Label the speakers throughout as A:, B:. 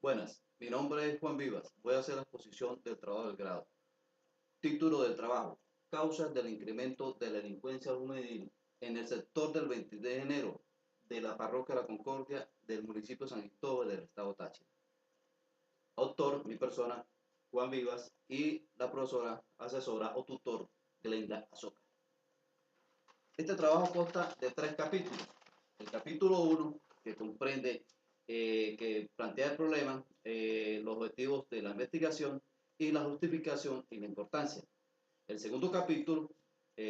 A: Buenas, mi nombre es Juan Vivas. Voy a hacer la exposición del trabajo del grado. Título del trabajo: Causas del incremento de la delincuencia juvenil en el sector del 23 de enero de la parroquia La Concordia del municipio de San Cristóbal del estado Táchira. Autor, mi persona, Juan Vivas, y la profesora, asesora o tutor, Glenda Azoka. Este trabajo consta de 3 capítulos. El capítulo 1, que comprende, que plantea el problema, los objetivos de la investigación y la justificación y la importancia. El segundo capítulo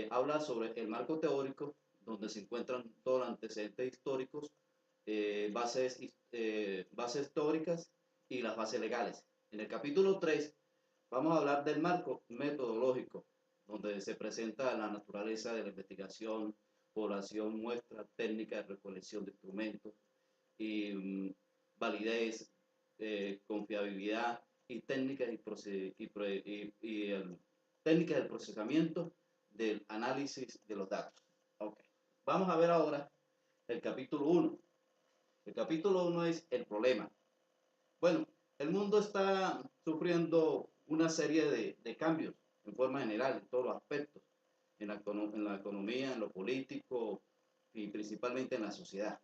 A: habla sobre el marco teórico, donde se encuentran todos los antecedentes históricos, bases teóricas y las bases legales. En el capítulo 3 vamos a hablar del marco metodológico, donde se presenta la naturaleza de la investigación, población, muestra, técnica de recolección de instrumentos y validez, confiabilidad y técnicas técnicas del procesamiento del análisis de los datos. Okay. Vamos a ver ahora el capítulo 1. El capítulo 1 es el problema. Bueno, el mundo está sufriendo una serie de cambios en forma general, en todos los aspectos, en la economía, en lo político y principalmente en la sociedad.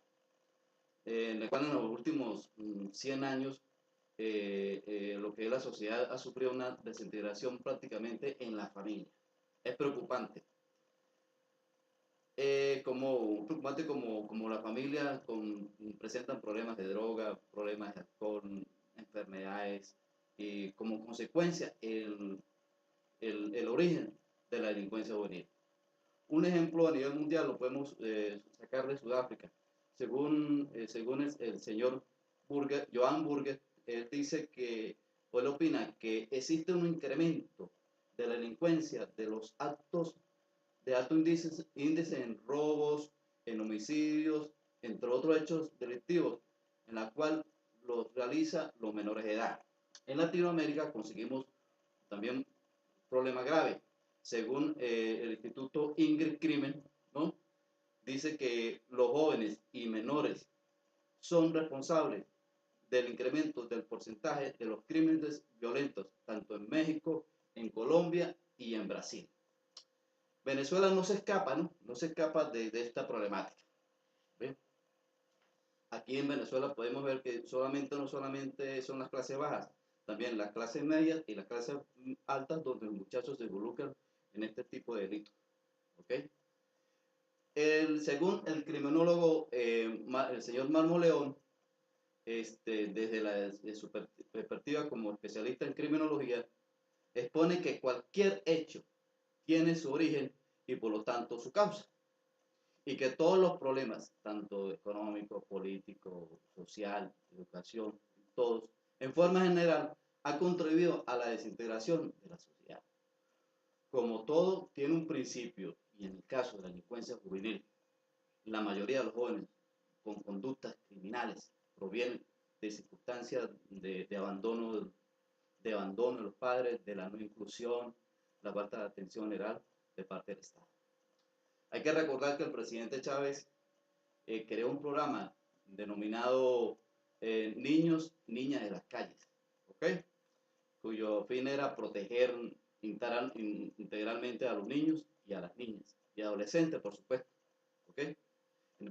A: En el cual en los últimos 100 años lo que es la sociedad ha sufrido una desintegración prácticamente en la familia. Es preocupante. Preocupante como la familia presentan problemas de droga, problemas de alcohol, enfermedades, y como consecuencia el origen de la delincuencia juvenil. Un ejemplo a nivel mundial lo podemos sacar de Sudáfrica. Según el señor Johan Burger, él dice que, o él opina que existe un incremento de la delincuencia de los actos de alto índice en robos, en homicidios, entre otros hechos delictivos, en la cual los realiza los menores de edad. En Latinoamérica conseguimos también un problema grave. Según el Instituto Ingrid Crimen, ¿no?, dice que los jóvenes y menores son responsables del incremento del porcentaje de los crímenes violentos, tanto en México, en Colombia y en Brasil. Venezuela no se escapa, ¿no? No se escapa de esta problemática. ¿Ven? Aquí en Venezuela podemos ver que no solamente son las clases bajas, también las clases medias y las clases altas, donde los muchachos se involucran en este tipo de delitos. ¿Okay? Según el criminólogo, el señor Marmoleón, desde su perspectiva como especialista en criminología, expone que cualquier hecho tiene su origen y por lo tanto su causa, y que todos los problemas, tanto económico, político, social, educación, todos, en forma general, han contribuido a la desintegración de la sociedad. Como todo tiene un principio, y en el caso de la delincuencia juvenil, la mayoría de los jóvenes con conductas criminales provienen de circunstancias de abandono de los padres, de la no inclusión, la falta de atención general de parte del Estado. Hay que recordar que el presidente Chávez creó un programa denominado Niños, Niñas de las Calles, ¿okay?, cuyo fin era proteger integralmente a los niños y a las niñas, y adolescentes, por supuesto. ¿Okay?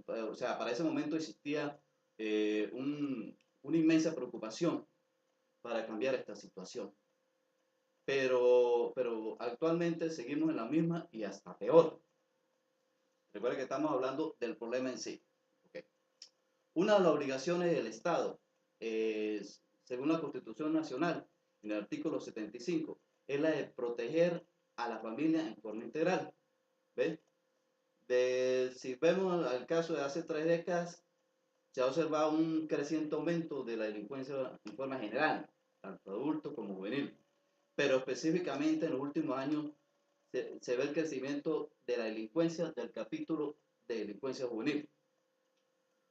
A: O sea, para ese momento existía una inmensa preocupación para cambiar esta situación. Pero actualmente seguimos en la misma y hasta peor. Recuerden que estamos hablando del problema en sí. Okay. Una de las obligaciones del Estado, según la Constitución Nacional, en el artículo 75, es la de proteger a la familia en forma integral. ¿Ves? Si vemos el caso de hace 3 décadas, se ha observado un creciente aumento de la delincuencia en forma general, tanto adulto como juvenil. Pero específicamente en los últimos años se ve el crecimiento de la delincuencia del capítulo de delincuencia juvenil.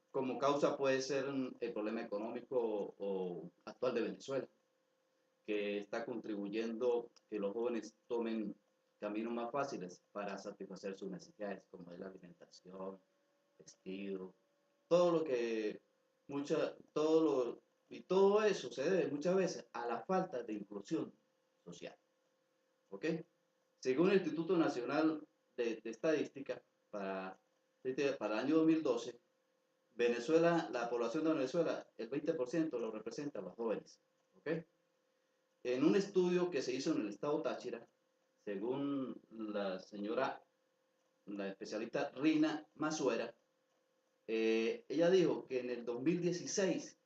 A: Como causa puede ser el problema económico actual de Venezuela, que está contribuyendo que los jóvenes tomen caminos más fáciles para satisfacer sus necesidades, como es la alimentación, vestido, todo lo Y todo eso se debe muchas veces a la falta de inclusión social. ¿Ok? Según el Instituto Nacional de Estadística, para el año 2012, Venezuela, la población de Venezuela, el 20% lo representan los jóvenes. ¿Ok? En un estudio que se hizo en el estado Táchira, según la especialista Rina Masuera, ella dijo que en el 2016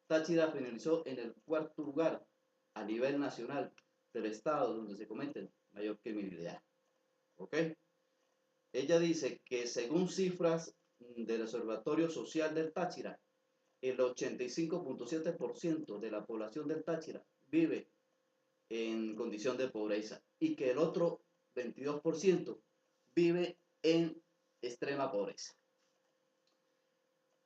A: Táchira finalizó en el cuarto lugar a nivel nacional del estado donde se comete mayor criminalidad. ¿Ok? Ella dice que según cifras del Observatorio Social del Táchira, el 85.7% de la población del Táchira vive en condición de pobreza y que el otro 22% vive en extrema pobreza.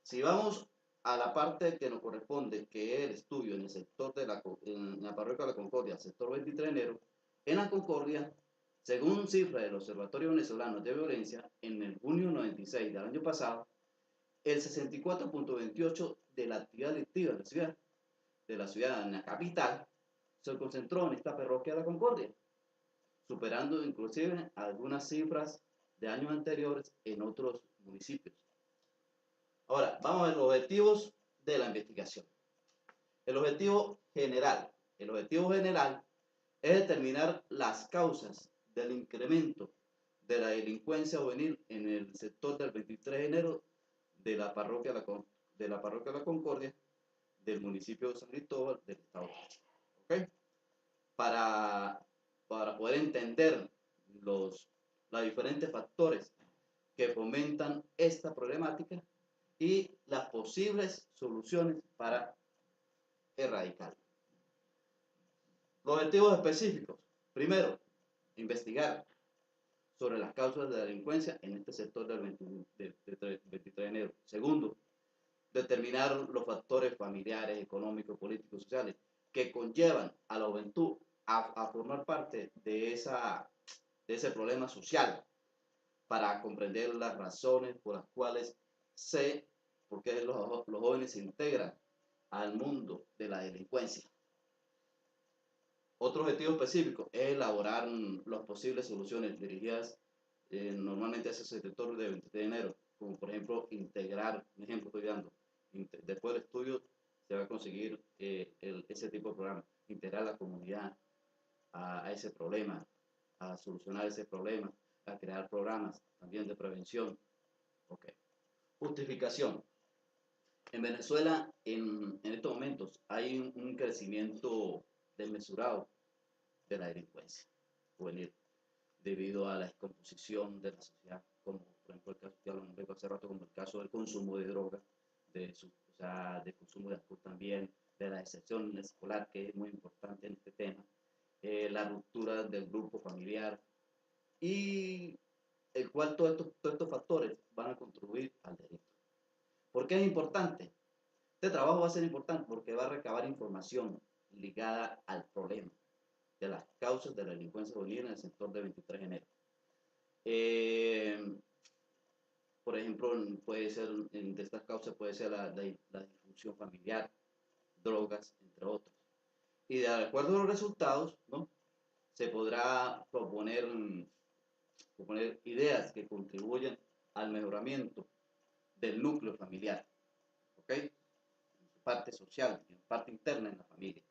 A: Si vamos a la parte que nos corresponde, que es el estudio en el sector en la parroquia de la Concordia, sector 23 de enero, en la Concordia, según cifras del Observatorio Venezolano de Violencia, en el junio 96 del año pasado, el 64.28% de la actividad delictiva de la ciudad en la capital, se concentró en esta parroquia de la Concordia, superando inclusive algunas cifras de años anteriores en otros municipios. Ahora, vamos a ver los objetivos de la investigación. El objetivo general es determinar las causas del incremento de la delincuencia juvenil en el sector del 23 de enero de la parroquia de la Concordia del municipio de San Cristóbal del estado de Táchira. ¿Okay? Para poder entender los diferentes factores que fomentan esta problemática y las posibles soluciones para erradicarla. Los objetivos específicos. Primero, investigar sobre las causas de la delincuencia en este sector del 23 de enero. Segundo, determinar los factores familiares, económicos, políticos, sociales que conllevan a la juventud a formar parte de ese problema social, para comprender las razones por las cuales por qué los jóvenes se integran al mundo de la delincuencia. Otro objetivo específico es elaborar las posibles soluciones dirigidas normalmente a ese sector de 23 de enero, como por ejemplo integrar, un ejemplo estoy dando, después del estudio se va a conseguir ese tipo de programa, integrar la comunidad a ese problema, a solucionar ese problema, a crear programas también de prevención. Okay. Justificación. En Venezuela, en estos momentos, hay un crecimiento desmesurado de la delincuencia juvenil debido a la descomposición de la sociedad, como por ejemplo el caso que hablamos hace rato, como el caso del consumo de drogas, de consumo de alcohol también, de la deserción escolar, que es muy importante en este tema, la ruptura del grupo familiar, y el cual todos estos factores van a contribuir al delito. ¿Por qué es importante? Este trabajo va a ser importante porque va a recabar información ligada al problema de las causas de la delincuencia juvenil en el sector de 23 de enero. Por ejemplo, puede ser, de estas causas puede ser la disfunción familiar, drogas, entre otros. Y de acuerdo a los resultados, ¿no?, se podrá proponer ideas que contribuyan al mejoramiento del núcleo familiar, ¿ok? En su parte social, en parte interna en la familia.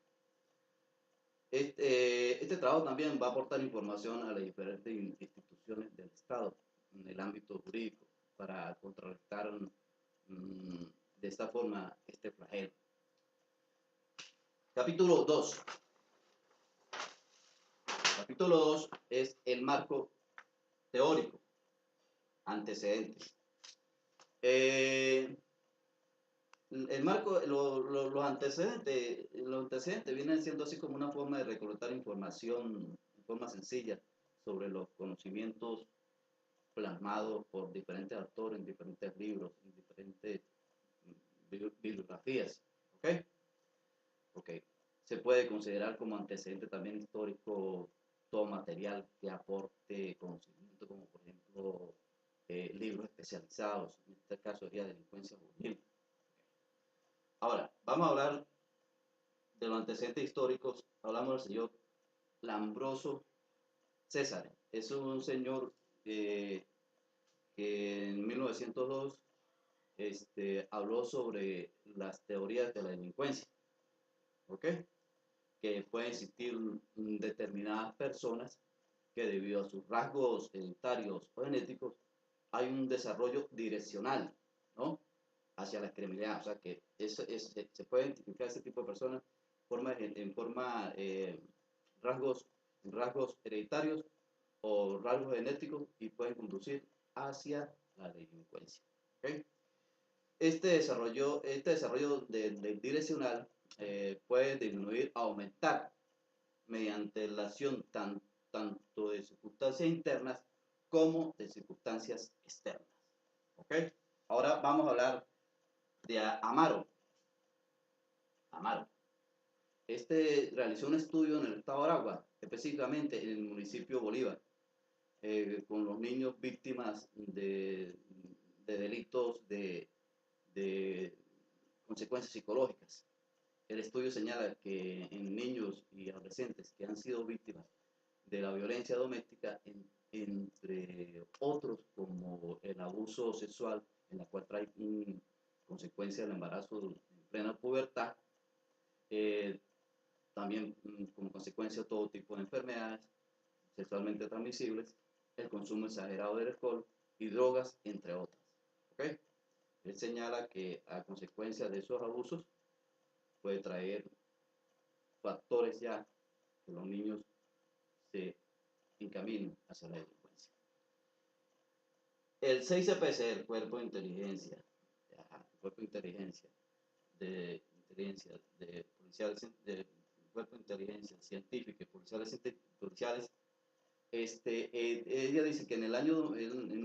A: Este trabajo también va a aportar información a las diferentes instituciones del Estado en el ámbito jurídico para contrarrestar de esta forma este flagelo. Capítulo 2. Capítulo 2 es el marco teórico, antecedentes. El marco, los antecedentes vienen siendo así como una forma de recolectar información de forma sencilla sobre los conocimientos plasmados por diferentes autores en diferentes libros, en diferentes bibliografías. ¿Ok? Ok. Se puede considerar como antecedente también histórico todo material que aporte conocimiento, como por ejemplo libros especializados, en este caso sería delincuencia juvenil. Ahora, vamos a hablar de los antecedentes históricos, hablamos del señor Lambroso César. Es un señor que en 1902 habló sobre las teorías de la delincuencia, ¿ok? Que pueden existir determinadas personas que debido a sus rasgos hereditarios o genéticos hay un desarrollo direccional, ¿no? Hacia la criminalidad, o sea que se puede identificar ese tipo de personas en forma rasgos, rasgos hereditarios o rasgos genéticos y pueden conducir hacia la delincuencia. ¿Okay? Este desarrollo del direccional puede disminuir, aumentar mediante la acción tanto de circunstancias internas como de circunstancias externas. ¿Ok? Ahora vamos a hablar de Amaro. Amaro. Realizó un estudio en el estado de Aragua, específicamente en el municipio Bolívar, con los niños víctimas de delitos de consecuencias psicológicas. El estudio señala que en niños y adolescentes que han sido víctimas de la violencia doméstica, entre otros como el abuso sexual, en la cual trae consecuencia del embarazo en plena pubertad, también como consecuencia todo tipo de enfermedades sexualmente transmisibles, el consumo exagerado de alcohol y drogas, entre otras. ¿Okay? Él señala que a consecuencia de esos abusos puede traer factores ya que los niños se encaminen hacia la delincuencia. El 6CPC, el Cuerpo de Inteligencia, de policiales, Cuerpo de Inteligencia Científica y policiales, ella dice que en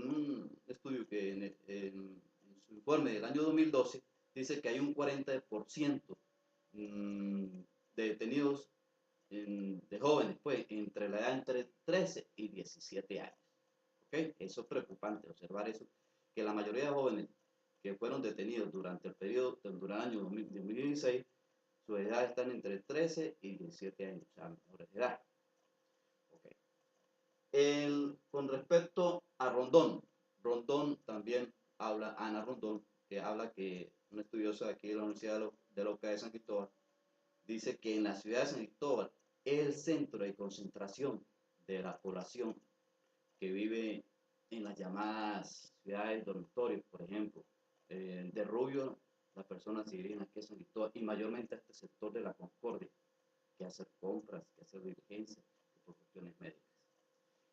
A: un estudio que en su informe del año 2012, dice que hay un 40% de detenidos de jóvenes, pues, entre la edad entre 13 y 17 años. ¿Okay? Eso es preocupante, observar eso, que la mayoría de jóvenes que fueron detenidos durante el año 2016, su edad están entre 13 y 17 años, o sea, menores de edad. Okay. Con respecto a Rondón, Rondón también habla, Ana Rondón, que habla que una estudiosa aquí de la Universidad de la UCA de San Cristóbal, dice que en la ciudad de San Cristóbal es el centro de concentración de la población que vive en las llamadas ciudades dormitorios, por ejemplo. De Rubio, las personas se dirigen aquí a San Cristóbal y mayormente a este sector de la Concordia, que hacer compras, que hacer diligencias, por cuestiones médicas.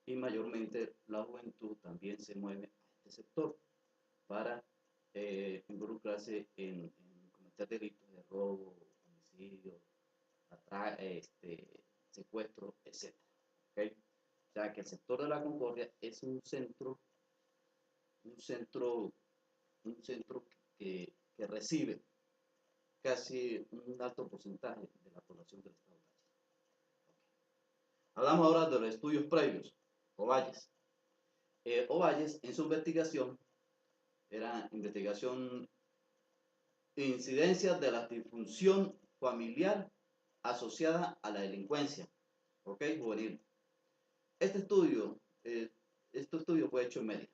A: Y mayormente la juventud también se mueve a este sector para involucrarse en cometer delitos de robo, homicidio, secuestro, etc. ¿Okay? O sea que el sector de la Concordia es un centro que recibe casi un alto porcentaje de la población del estado de Valles. Okay. Hablamos ahora de los estudios previos, Ovalles. Ovalles en su investigación era investigación incidencias de la disfunción familiar asociada a la delincuencia, ¿ok? Juvenil. Este estudio fue hecho en Mérida.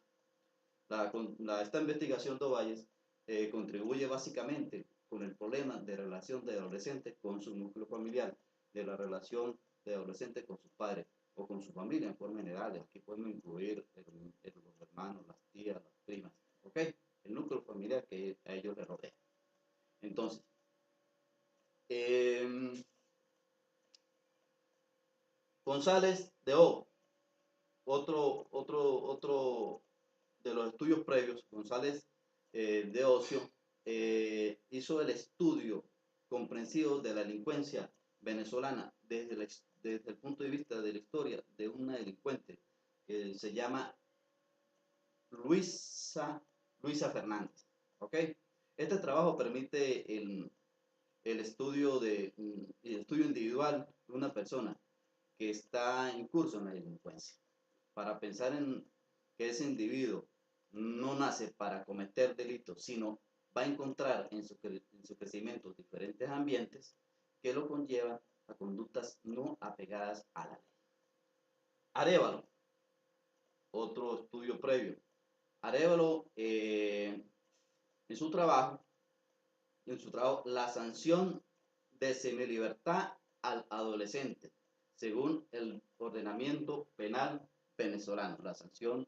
A: Esta investigación de Ovalles contribuye básicamente con el problema de relación de adolescentes con su núcleo familiar, de la relación de adolescentes con sus padres o con su familia en forma general. Aquí podemos incluir los hermanos, las tías, las primas, ¿ok? El núcleo familiar que a ellos les rodea. Entonces, González de O, otro de los estudios previos, González de Ocio, hizo el estudio comprensivo de la delincuencia venezolana desde el punto de vista de la historia de una delincuente que se llama Luisa Fernández. ¿Ok? Este trabajo permite el estudio individual de una persona que está en curso en la delincuencia, para pensar en que ese individuo no nace para cometer delitos, sino va a encontrar en su crecimiento diferentes ambientes que lo conllevan a conductas no apegadas a la ley. Arévalo, otro estudio previo. Arévalo, en su trabajo, la sanción de semilibertad al adolescente, según el ordenamiento penal venezolano, la sanción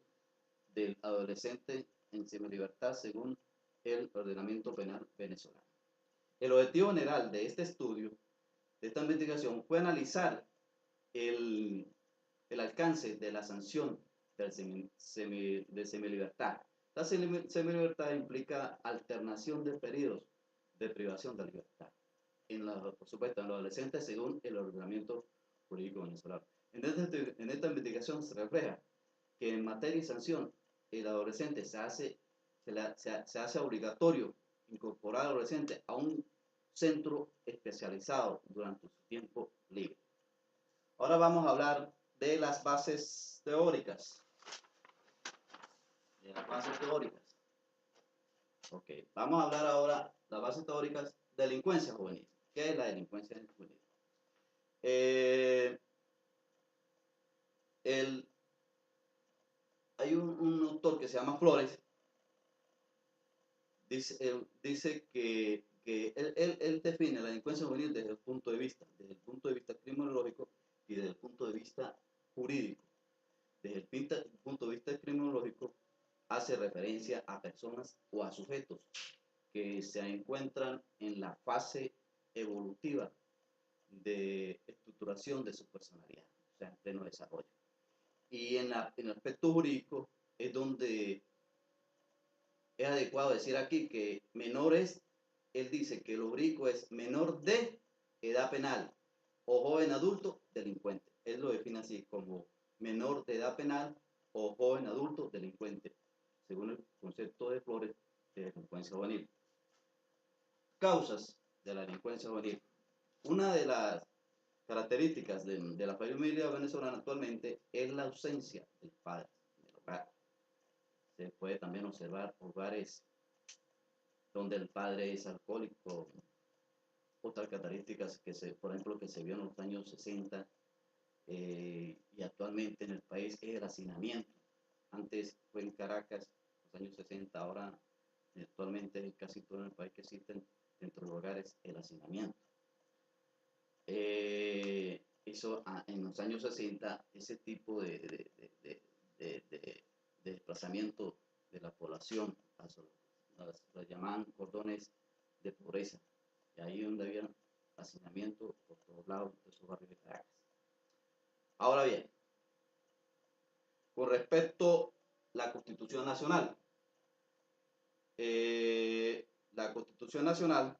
A: del adolescente en semilibertad según el ordenamiento penal venezolano. El objetivo general de este estudio, de esta investigación, fue analizar el alcance de la sanción de semilibertad. La semilibertad implica alternación de periodos de privación de libertad, por supuesto, en los adolescentes según el ordenamiento jurídico venezolano. En esta investigación se refleja que en materia de sanción, el adolescente se hace obligatorio incorporar al adolescente a un centro especializado durante su tiempo libre. Ahora vamos a hablar de las bases teóricas. Ok, vamos a hablar ahora de las bases teóricas de delincuencia juvenil. ¿Qué es la delincuencia juvenil? Hay un autor que se llama Flores, dice que él define la delincuencia juvenil desde el punto de vista criminológico y desde el punto de vista jurídico. Desde el punto de vista criminológico, hace referencia a personas o a sujetos que se encuentran en la fase evolutiva de estructuración de su personalidad, o sea, en pleno desarrollo. Y en el aspecto jurídico es donde es adecuado decir aquí que menores, él dice que lo jurídico es menor de edad penal o joven adulto delincuente. Él lo define así como menor de edad penal o joven adulto delincuente, según el concepto de Flores de delincuencia juvenil. Causas de la delincuencia juvenil. Una de las características de la familia venezolana actualmente es la ausencia del padre en el hogar. Se puede también observar hogares donde el padre es alcohólico. Otras características por ejemplo, que se vio en los años 60 y actualmente en el país es el hacinamiento. Antes fue en Caracas, los años 60, ahora actualmente en casi todo el país que existen dentro de los hogares el hacinamiento. Eso en los años 60, ese tipo de desplazamiento de la población, las llamaban cordones de pobreza, y ahí donde había hacinamiento por todos lados de esos barrios de Caracas. Ahora bien, con respecto a la Constitución Nacional, la Constitución Nacional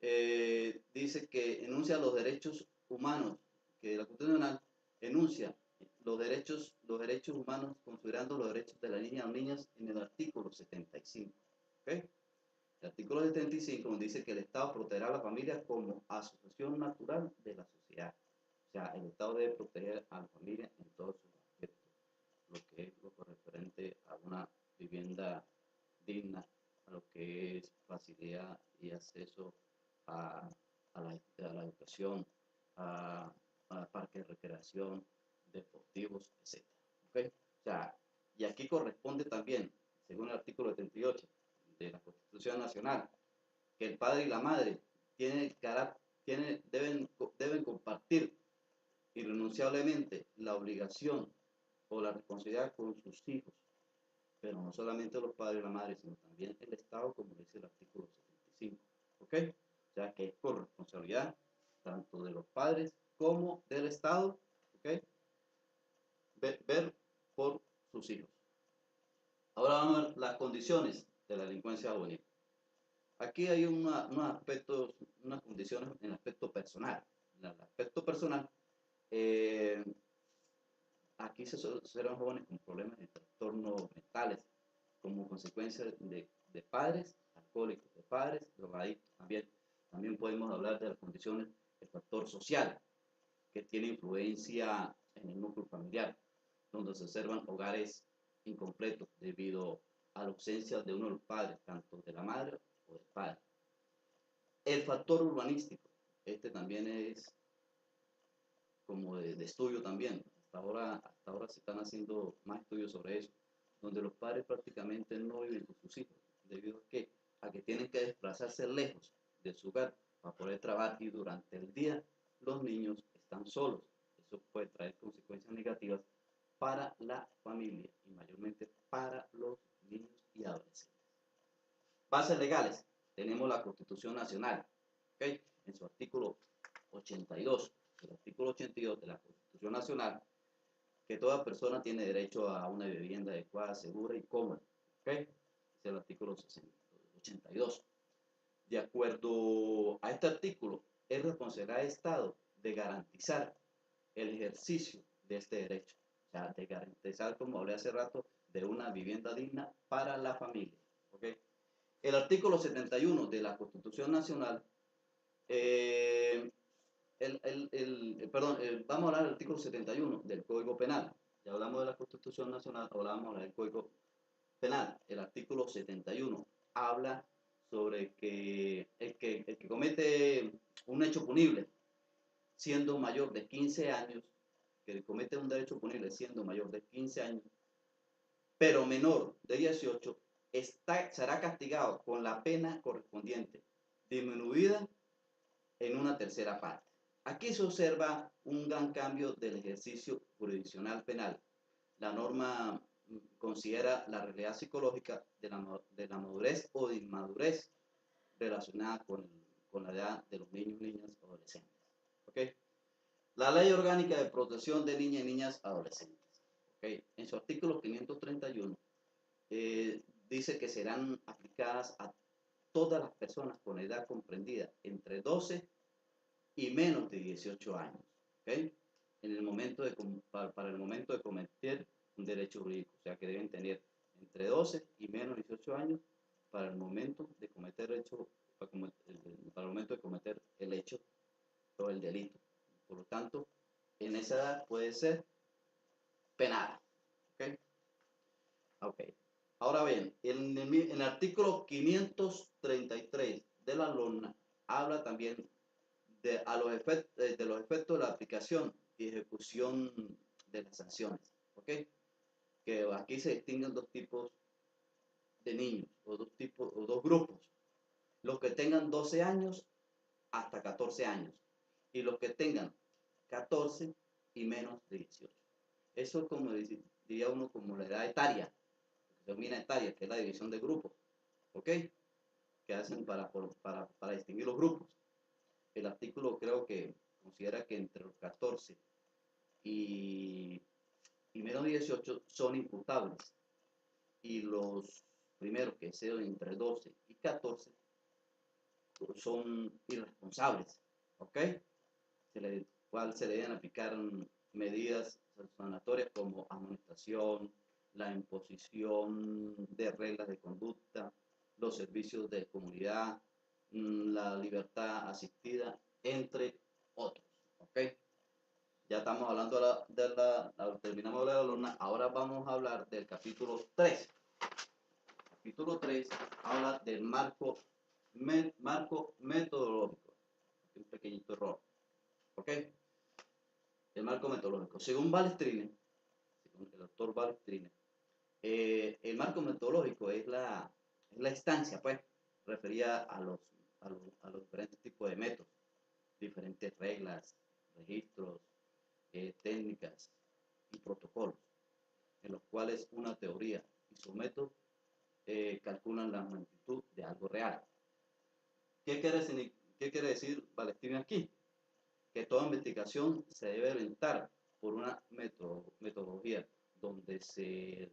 A: dice que enuncia los derechos humanos, que la Constitución Nacional enuncia los derechos humanos considerando los derechos de la niña o niñas en el artículo 75. ¿Okay? El artículo 75 nos dice que el Estado protegerá a la familia como asociación natural de la sociedad. O sea, el Estado debe proteger a la familia en todos sus aspectos, lo que es lo referente a una vivienda digna, a lo que es facilidad y acceso a la educación, a parques de recreación, deportivos, etc. ¿Okay? O sea, y aquí corresponde también, según el artículo 78 de la Constitución Nacional, que el padre y la madre deben compartir irrenunciablemente la obligación o la responsabilidad con sus hijos, pero no solamente los padres y la madre, sino también el Estado, como dice el artículo 75. ¿Ok? O sea que es por responsabilidad tanto de los padres como del Estado, ¿ok? Ver por sus hijos. Ahora vamos a ver las condiciones de la delincuencia juvenil. Aquí hay unos aspectos, unas condiciones en el aspecto personal. En el aspecto personal, aquí se observan jóvenes con problemas de trastornos mentales como consecuencia de padres alcohólicos, de padres drogadictos. También podemos hablar de las condiciones del factor social, que tiene influencia en el núcleo familiar, donde se observan hogares incompletos debido a la ausencia de uno de los padres, tanto de la madre o del padre. El factor urbanístico, Este también es como de estudio también. Hasta ahora se están haciendo más estudios sobre eso, donde los padres prácticamente no viven con sus hijos, debido a que tienen que desplazarse lejos de su hogar para poder trabajar y durante el día los niños están solos. Eso puede traer consecuencias negativas para la familia y mayormente para los niños y adolescentes. Bases legales. Tenemos la Constitución Nacional, ¿ok? En su artículo 82, el artículo 82 de la Constitución Nacional, que toda persona tiene derecho a una vivienda adecuada, segura y cómoda, ¿ok? Es el artículo 82. De acuerdo a este artículo, es responsabilidad del Estado de garantizar el ejercicio de este derecho, o sea, de garantizar, como hablé hace rato, de una vivienda digna para la familia, ¿ok? El artículo 71 de la Constitución Nacional, vamos a hablar del artículo 71 del Código Penal. Ya hablamos de la Constitución Nacional, ahora vamos a hablar del Código Penal. El artículo 71 habla sobre que el que comete un hecho punible siendo mayor de 15 años, que comete un derecho punible siendo mayor de 15 años, pero menor de 18, será castigado con la pena correspondiente, disminuida en una tercera parte. Aquí se observa un gran cambio del ejercicio jurisdiccional penal. La norma considera la realidad psicológica de la madurez o de inmadurez relacionada con la edad de los niños, niñas, adolescentes. ¿Okay? La Ley Orgánica de Protección de Niñas y Niñas Adolescentes. ¿Okay? En su artículo 531 dice que serán aplicadas a todas las personas con edad comprendida entre 12 y menos de 18 años, ¿okay? En el momento para el momento de cometer un derecho jurídico, o sea que deben tener entre 12 y menos de 18 años para el momento de cometer para el momento de cometer el hecho o el delito. Por lo tanto, en esa edad puede ser penada, ¿ok? Okay. Ahora bien, en el artículo 533 de la LONA habla también de los efectos de la aplicación y ejecución de las sanciones. ¿Ok? Que aquí se distinguen dos tipos de niños, o dos grupos. Los que tengan 12 años hasta 14 años y los que tengan 14 y menos de 18. Eso es como diría uno como la edad etaria, que se etaria, que es la división de grupos. ¿Ok? Que hacen para distinguir los grupos. El artículo creo que considera que entre los 14 y menos de 18 son imputables y los primeros que sean entre 12 y 14 son irresponsables, ¿ok? Cual se le deben aplicar medidas sanatorias como amonestación, la imposición de reglas de conducta, los servicios de comunidad, la libertad asistida, entre otros, ¿ok? Ya estamos hablando terminamos de la luna, ahora vamos a hablar del capítulo 3. Capítulo 3 habla del marco metodológico. Un pequeñito error. ¿Ok? El marco metodológico. Según Balestrine, según el doctor Balestrine, el marco metodológico es la instancia, pues, referida a los diferentes tipos de métodos, diferentes reglas, registros, técnicas y protocolos, en los cuales una teoría y su método calculan la magnitud de algo real. ¿Qué quiere decir Balestrine aquí? Que toda investigación se debe orientar por una metodología donde se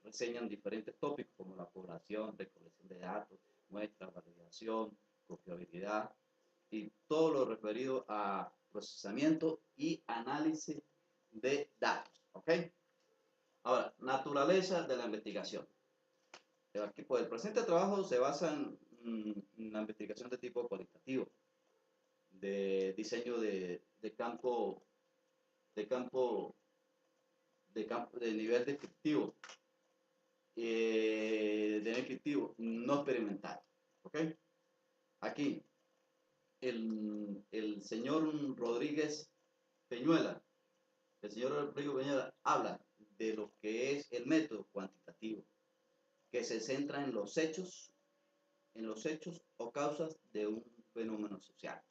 A: reseñan diferentes tópicos como la población, recolección de datos, muestras, validación, confiabilidad y todo lo referido a procesamiento y análisis de datos. ¿Ok? Ahora, naturaleza de la investigación. Aquí, pues, el presente trabajo se basa en la investigación de tipo cualitativo, de diseño de nivel descriptivo, no experimental. ¿Ok? Aquí, el señor Rodríguez Peñuela, el señor Rodrigo Peñuela habla de lo que es el método cuantitativo, que se centra en los hechos o causas de un fenómeno social.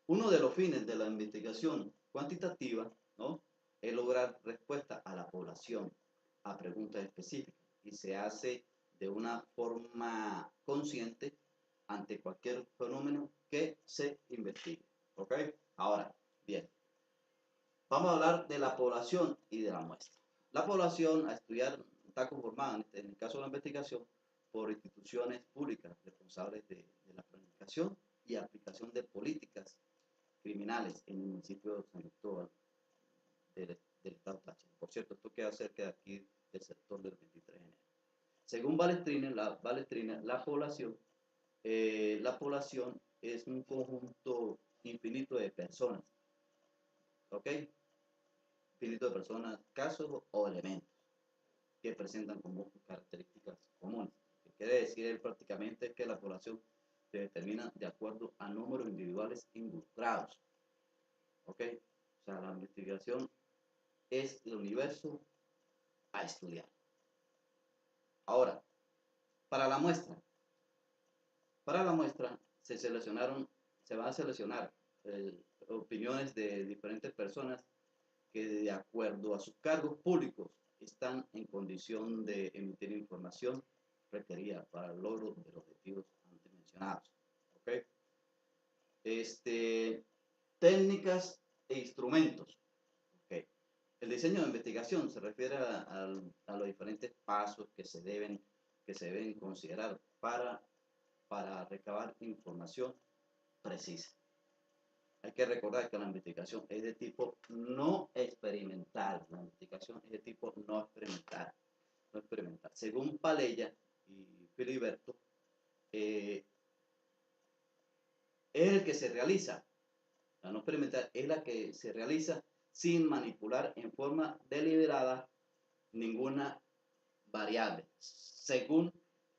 A: Uno de los fines de la investigación cuantitativa, ¿no?, es lograr respuesta a la población a preguntas específicas y se hace de una forma consciente ante cualquier fenómeno que se investigue. ¿Ok? Ahora, bien, vamos a hablar de la población y de la muestra. La población a estudiar está conformada, en el caso de la investigación, por instituciones públicas responsables de la planificación y aplicación de políticas criminales en el municipio de San Cristóbal del estado Táchira. Por cierto, esto queda cerca de aquí del sector del 23 de enero. Según Balestrina, la población es un conjunto infinito de personas, ¿ok? Infinito de personas, casos o elementos que presentan como características comunes. Lo que quiere decir prácticamente es que la población se determina de acuerdo a números individuales involucrados, ¿ok? O sea, la investigación es el universo a estudiar. Ahora, para la muestra, se van a seleccionar opiniones de diferentes personas que de acuerdo a sus cargos públicos están en condición de emitir información requerida para el logro de los objetivos antes mencionados. ¿Okay? Técnicas e instrumentos. Okay. El diseño de investigación se refiere a los diferentes pasos que se deben considerar para recabar información precisa. Hay que recordar que la investigación es de tipo no experimental. La investigación es de tipo no experimental. No experimental. Según Palella y Filiberto, es el que se realiza. La no experimental es la que se realiza sin manipular en forma deliberada ninguna variable, según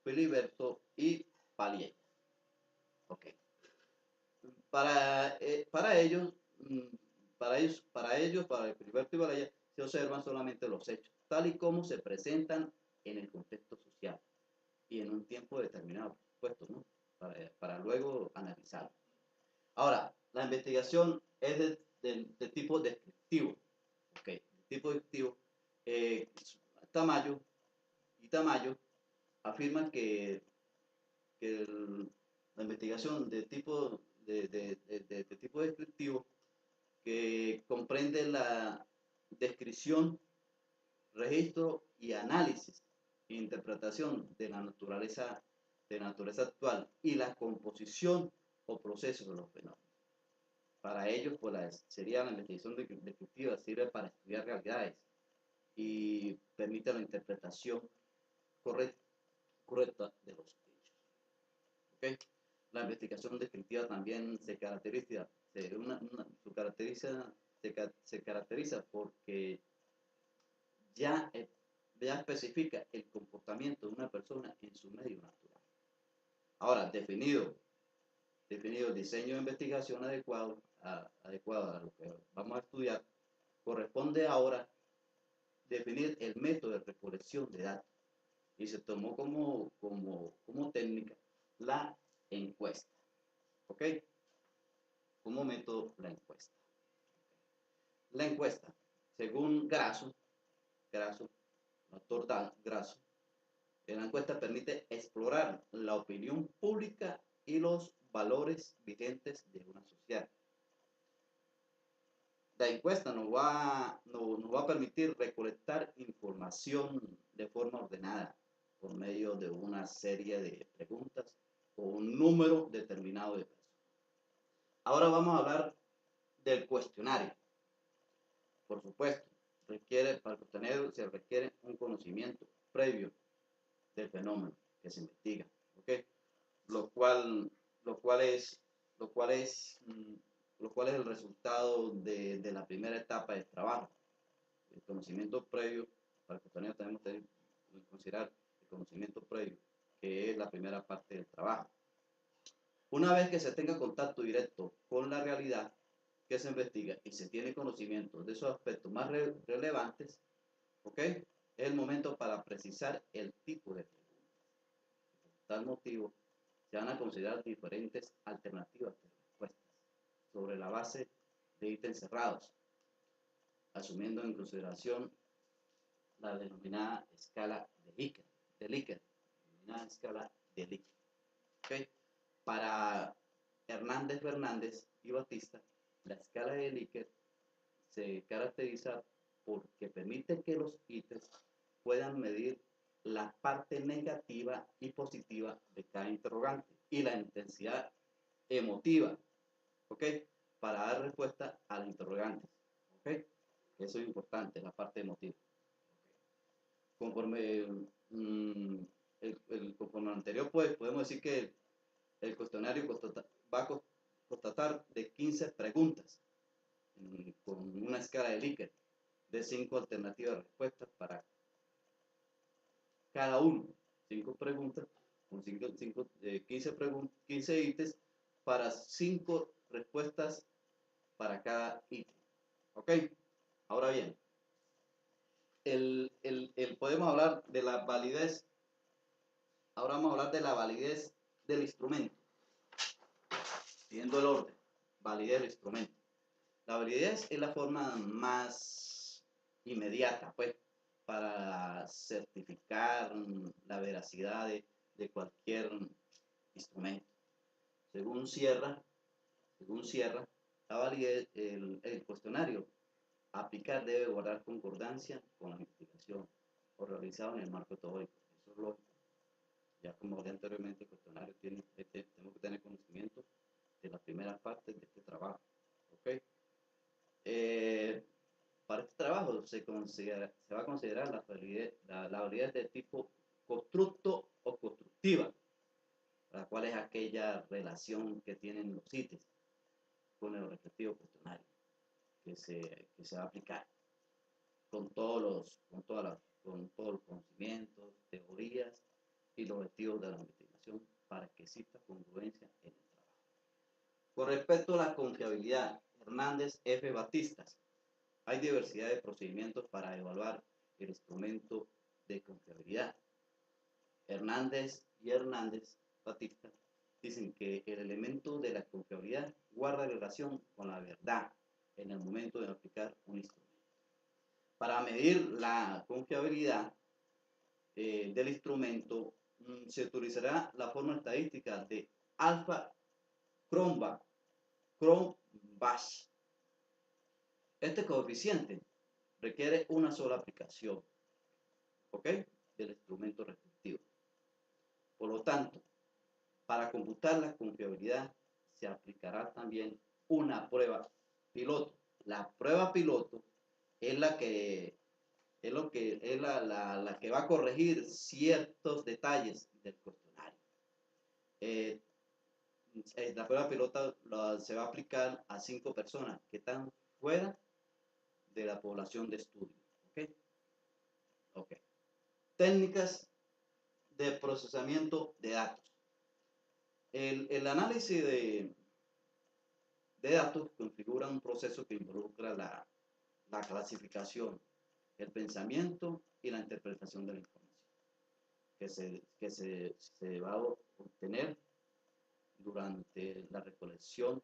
A: Filiberto y Palella. Okay. Para ellos, para el Filiberto y Palella, se observan solamente los hechos, tal y como se presentan en el contexto social y en un tiempo determinado, por supuesto, ¿no? Para luego analizarlo. Ahora, la investigación es de tipo descriptivo. Okay. De tipo descriptivo, Tamayo afirman que la investigación de tipo descriptivo, que comprende la descripción, registro y análisis e interpretación de la naturaleza actual y la composición o procesos de los fenómenos. Para ellos, pues sería la investigación descriptiva, sirve para estudiar realidades y permite la interpretación correcta de los hechos. ¿Okay? La investigación descriptiva también se caracteriza porque ya especifica el comportamiento de una persona en su medio natural. Ahora, definido el diseño de investigación adecuado a lo que vamos a estudiar, corresponde ahora definir el método de recolección de datos y se tomó como técnica la encuesta. ¿Ok? Como método la encuesta. La encuesta, según Grasso, el autor Grasso, la encuesta permite explorar la opinión pública y los valores vigentes de una sociedad. La encuesta nos va a permitir recolectar información de forma ordenada por medio de una serie de preguntas o un número determinado de personas. Ahora vamos a hablar del cuestionario. Por supuesto, para el cuestionario se requiere un conocimiento previo del fenómeno que se investiga, ¿okay? Lo cual es el resultado de la primera etapa del trabajo. El conocimiento previo, para el cuestionario tenemos que considerar el conocimiento previo, que es la primera parte del trabajo. Una vez que se tenga contacto directo con la realidad que se investiga y se tiene conocimiento de esos aspectos más relevantes, ¿ok? Es el momento para precisar el tipo de preguntas. Por tal motivo, se van a considerar diferentes alternativas de respuestas sobre la base de ítems cerrados, asumiendo en consideración la denominada escala de Likert, denominada escala de Likert. ¿Okay? Para Hernández, Fernández y Batista, la escala de Likert se caracteriza porque permite que los ítems puedan medir la parte negativa y positiva de cada interrogante y la intensidad emotiva, ¿ok? Para dar respuesta a los interrogantes, ¿ok? Eso es importante, la parte emotiva. Conforme, conforme anterior, pues podemos decir que el cuestionario va a constatar de 15 preguntas con una escala de Likert de 5 alternativas de respuestas para cada uno. 5 preguntas con 15 ítems para 5 respuestas para cada ítem. ¿Ok? Ahora bien, podemos hablar de la validez. Ahora vamos a hablar de la validez del instrumento. Siguiendo el orden. Validez del instrumento. La validez es la forma más inmediata, pues, para certificar la veracidad de cualquier instrumento. Según Sierra, la validez, el cuestionario a aplicar debe guardar concordancia con la investigación o realizado en el marco teórico. Eso es lógico. Ya como hablé anteriormente, el cuestionario tenemos que tener conocimiento de las primeras partes de este trabajo. ¿Ok? Para este trabajo se va a considerar la validez de tipo constructo o constructiva, la cual es aquella relación que tienen los ítems con el respectivo cuestionario que se va a aplicar con todos los conocimientos, teorías y los objetivos de la investigación para que exista congruencia en el trabajo. Con respecto a la confiabilidad, Hernández F. Batistas, hay diversidad de procedimientos para evaluar el instrumento de confiabilidad. Hernández Batista dicen que el elemento de la confiabilidad guarda relación con la verdad en el momento de aplicar un instrumento. Para medir la confiabilidad del instrumento se utilizará la fórmula estadística de alfa Cronbach. Este coeficiente requiere una sola aplicación, ¿ok? Del instrumento respectivo. Por lo tanto, para computar la confiabilidad se aplicará también una prueba piloto. La prueba piloto es la que va a corregir ciertos detalles del cuestionario. La prueba piloto se va a aplicar a 5 personas que están fuera de la población de estudio. ¿Ok? Técnicas de procesamiento de datos. El análisis de datos configura un proceso que involucra la clasificación, el pensamiento y la interpretación de la información que se va a obtener durante la recolección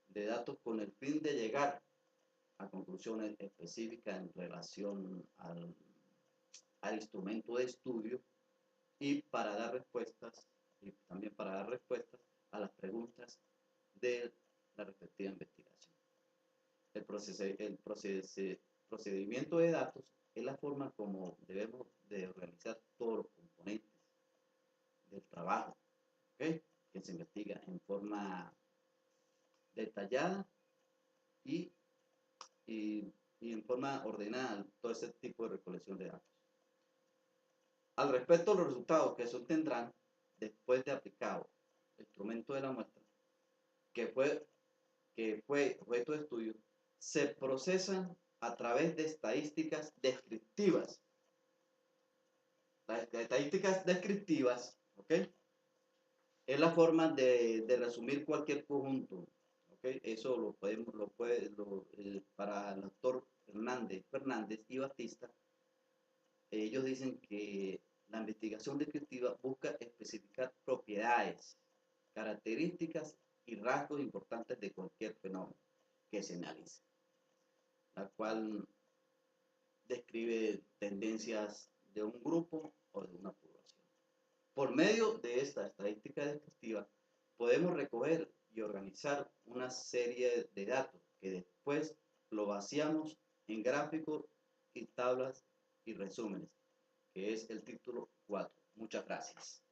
A: de datos con el fin de llegar a conclusiones específicas en relación al instrumento de estudio y para dar respuestas y también para dar respuestas a las preguntas de la respectiva investigación. El procedimiento de datos es la forma como debemos de organizar todos los componentes del trabajo, ¿okay? Que se investiga en forma detallada y en forma ordenada todo ese tipo de recolección de datos. Al respecto, los resultados que se obtendrán después de aplicado el instrumento de la muestra, que fue objeto de estudio, se procesan a través de estadísticas descriptivas. Las estadísticas descriptivas, ¿ok? Es la forma de resumir cualquier conjunto. ¿Okay? Eso lo podemos, lo puede, para el doctor Fernández y Batista, ellos dicen que la investigación descriptiva busca especificar propiedades, características y rasgos importantes de cualquier fenómeno que se analice, la cual describe tendencias de un grupo o de una población. Por medio de esta estadística descriptiva, podemos recoger y organizar una serie de datos que después lo vaciamos en gráficos y tablas y resúmenes, que es el título 4. Muchas gracias.